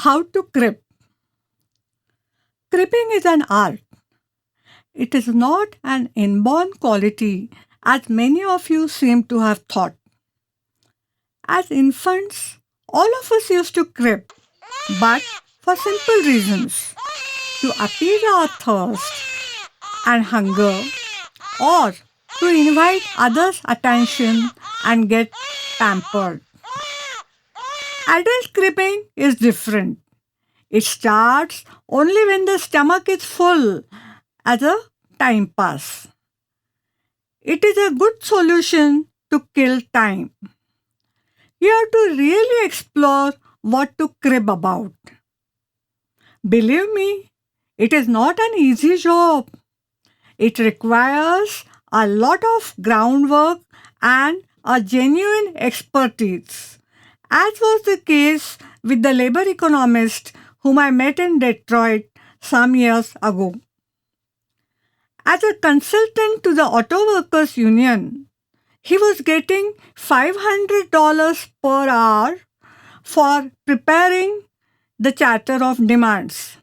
How to crib. Cribbing is an art. It is not an inborn quality as many of you seem to have thought. As infants, all of us used to crib, but for simple reasons to appease our thirst and hunger, or to invite others' attention and get pampered. Adult cribbing is different. It starts only when the stomach is full as a time pass. It is a good solution to kill time. You have to really explore what to crib about. Believe me, it is not an easy job. It requires a lot of groundwork and a genuine expertise, as was the case with the labor economist whom I met in Detroit some years ago. As a consultant to the Auto Workers Union, he was getting $500 per hour for preparing the Charter of Demands.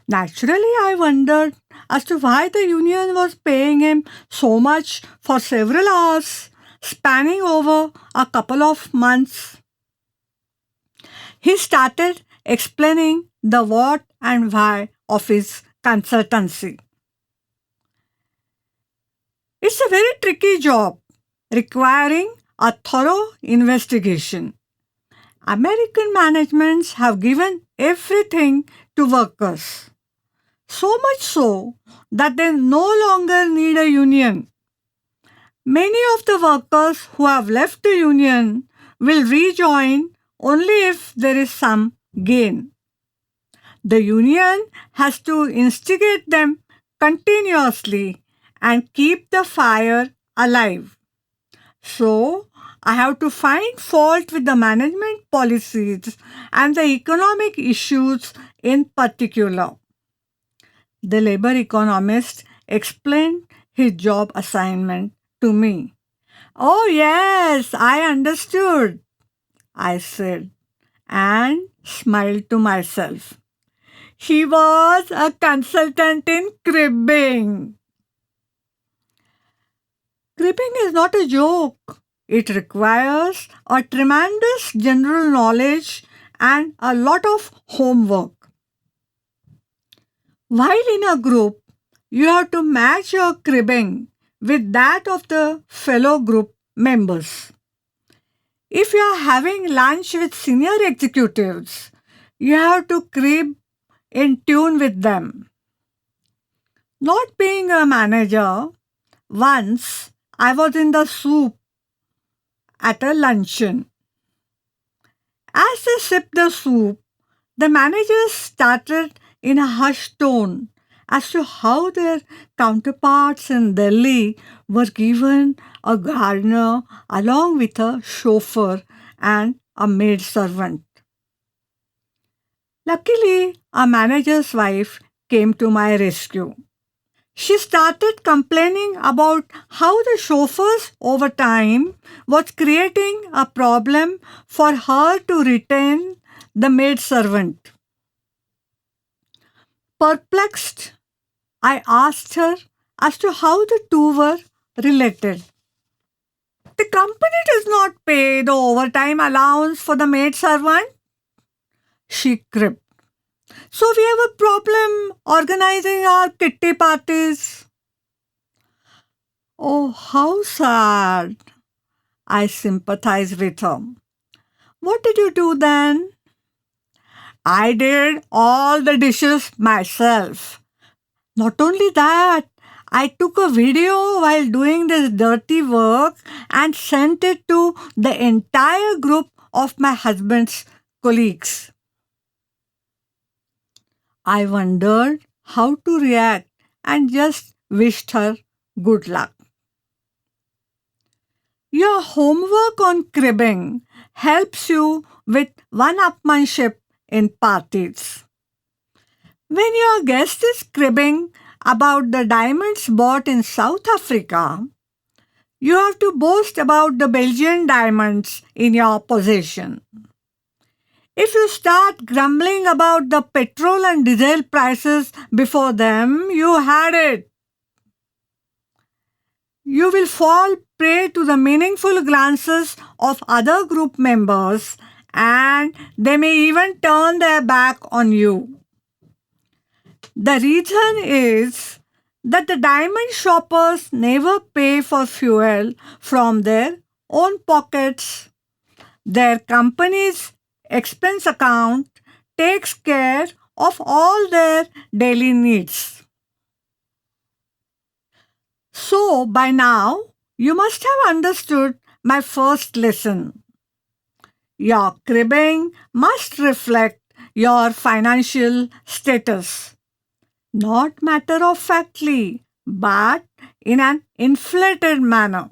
Naturally, I wondered as to why the union was paying him so much for several hours, spanning over a couple of months. He started explaining the what and why of his consultancy. It's a very tricky job requiring a thorough investigation. American managements have given everything to workers, so much so that they no longer need a union. Many of the workers who have left the union will rejoin only if there is some gain. The union has to instigate them continuously and keep the fire alive. So, I have to find fault with the management policies and the economic issues in particular. The labor economist explained his job assignment to me. Oh, yes, I understood, I said, and smiled to myself. He was a consultant in cribbing. Cribbing is not a joke. It requires a tremendous general knowledge and a lot of homework. While in a group, you have to match your cribbing with that of the fellow group members. If you are having lunch with senior executives, you have to crib in tune with them. Not being a manager, once I was in the soup at a luncheon. As they sipped the soup, the managers started in a hushed tone as to how their counterparts in Delhi were given a gardener along with a chauffeur and a maid servant. Luckily, a manager's wife came to my rescue. She started complaining about how the chauffeurs over time was creating a problem for her to retain the maid servant. Perplexed, I asked her as to how the two were related. The company does not pay the overtime allowance for the maid servant, she cribbed. So we have a problem organizing our kitty parties. Oh, how sad. I sympathized with her. What did you do then? I did all the dishes myself. Not only that, I took a video while doing this dirty work and sent it to the entire group of my husband's colleagues. I wondered how to react and just wished her good luck. Your homework on cribbing helps you with one-upmanship in parties. When your guest is cribbing about the diamonds bought in South Africa, you have to boast about the Belgian diamonds in your possession. If you start grumbling about the petrol and diesel prices before them, you had it. You will fall prey to the meaningful glances of other group members and they may even turn their back on you. The reason is that the diamond shoppers never pay for fuel from their own pockets. Their company's expense account takes care of all their daily needs. So, by now, you must have understood my first lesson. Your cribbing must reflect your financial status, not matter of factly, but in an inflated manner.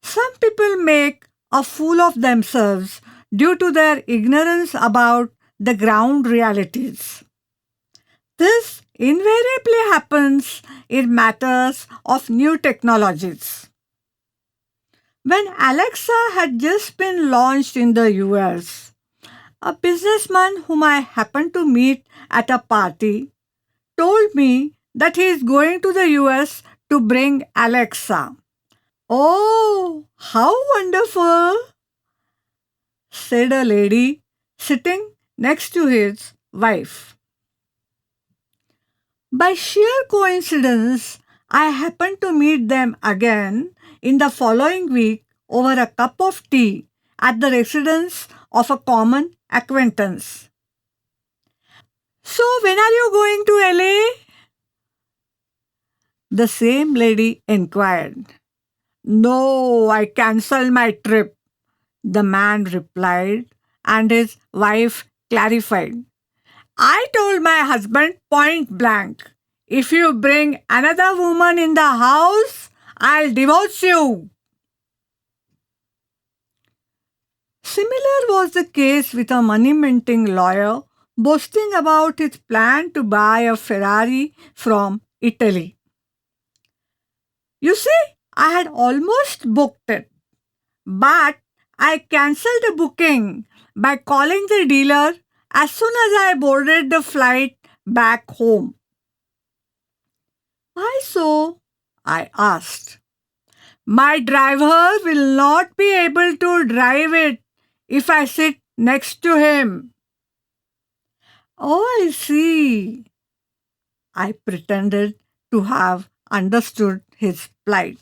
Some people make a fool of themselves due to their ignorance about the ground realities. This invariably happens in matters of new technologies. When Alexa had just been launched in the US, a businessman whom I happened to meet at a party told me that he is going to the US to bring Alexa. Oh, how wonderful! Said a lady sitting next to his wife. By sheer coincidence, I happened to meet them again in the following week over a cup of tea at the residence of a common acquaintance. So, when are you going to LA? The same lady inquired. No, I cancelled my trip, the man replied, and his wife clarified. I told my husband point blank, if you bring another woman in the house, I'll divorce you. Similar was the case with a money minting lawyer boasting about his plan to buy a Ferrari from Italy. You see, I had almost booked it, but I cancelled the booking by calling the dealer as soon as I boarded the flight back home. Why so? I asked. My driver will not be able to drive it if I sit next to him. Oh, I see. I pretended to have understood his plight.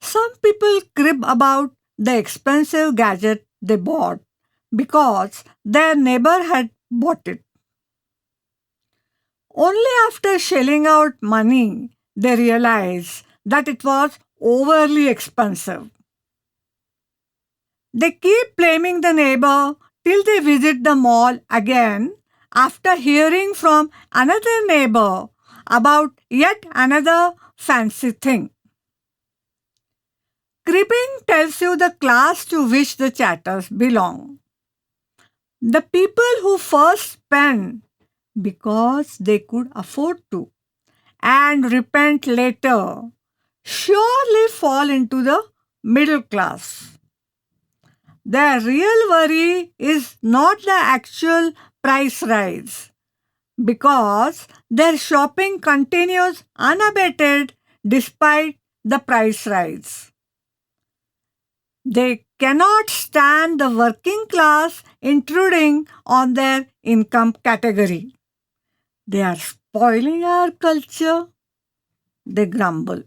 Some people crib about the expensive gadget they bought because their neighbor had bought it. Only after shelling out money, they realize that it was overly expensive. They keep blaming the neighbor till they visit the mall again after hearing from another neighbor about yet another fancy thing. Cribbing tells you the class to which the chatters belong. The people who first spend because they could afford to and repent later surely fall into the middle class. Their real worry is not the actual price rise because their shopping continues unabated despite the price rise. They cannot stand the working class intruding on their income category. They are spoiling our culture, they grumble.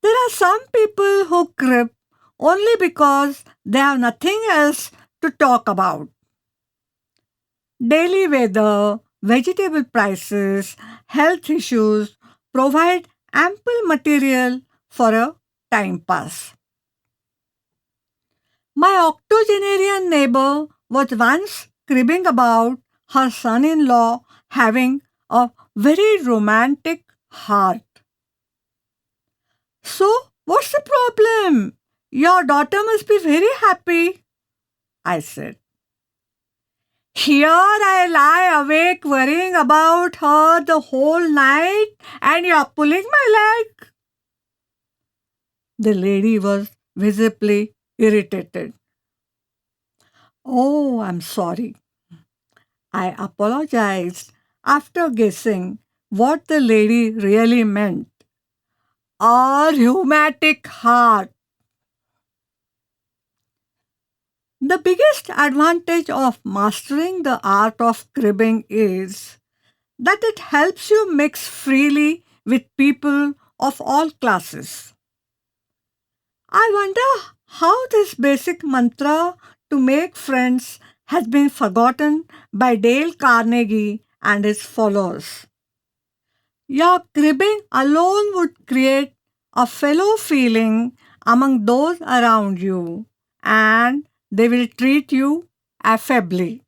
There are some people who crib only because they have nothing else to talk about. Daily weather, vegetable prices, health issues provide ample material for a time pass. My octogenarian neighbor was once cribbing about her son in law having a very romantic heart. So, what's the problem? Your daughter must be very happy, I said. Here I lie awake worrying about her the whole night and you're pulling my leg. The lady was visibly irritated. Oh, I'm sorry. I apologized after guessing what the lady really meant. Our rheumatic heart. The biggest advantage of mastering the art of cribbing is that it helps you mix freely with people of all classes. I wonder how this basic mantra to make friends has been forgotten by Dale Carnegie and his followers. Your cribbing alone would create a fellow feeling among those around you, and they will treat you affably.